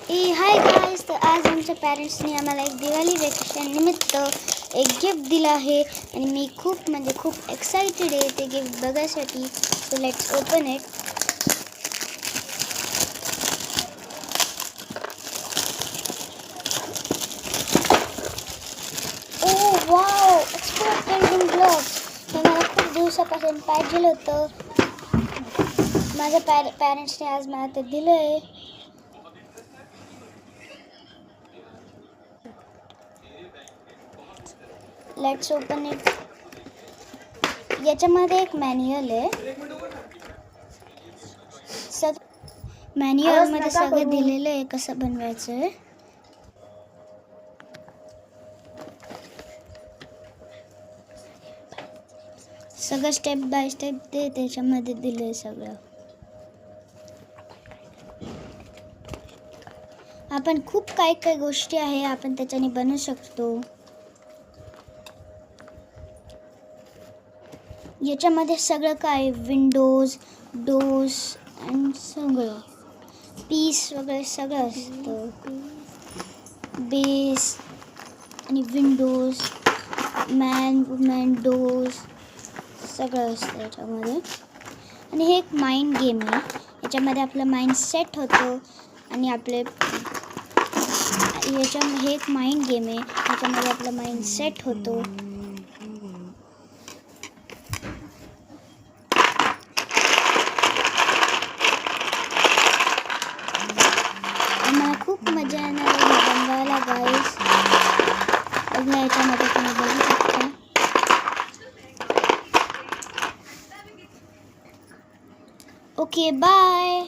Hi guys, तर आज आमच्या पॅरेंट्सने आम्हाला एक दिवाळी वेकेशन निमित्त एक गिफ्ट दिलं आहे आणि मी खूप एक्साइटेड आहे ते गिफ्ट बघायसाठी. So let's open it. Oh wow, expert building blocks. हे मला खूप दिवसापासून पाहिजे होतं. माझ्या पॅरेंट्सने आज मला ते दिलं आहे. Let's open it. याच्यामध्ये एक मॅन्युअल आहे. मॅन्युअलमध्ये सगळं दिलेलं आहे कसं बनवायचं आहे. सगळं स्टेप बाय स्टेप ते त्याच्यामध्ये दिलं आहे सगळं. आपण खूप काही गोष्टी आहे आपण त्याच्याने बनवू शकतो. याच्यामध्ये सगळं काय विंडोज, डोर्स आणि सगळं पीस वगैरे सगळं असतं. बेस आणि विंडोज, मॅन वुमन, डोर्स सगळं असतं याच्यामध्ये. आणि हे एक माइंड गेम आहे. याच्यामध्ये आपलं माइंड सेट होतं आणि आपले हे एक माइंड गेम आहे. याच्यामध्ये आपलं माइंड सेट होतो. मला खूप मजा येणार आहे बनवायला गाईस. बघा याच्यामध्ये तुम्ही बघू शकता. Okay bye.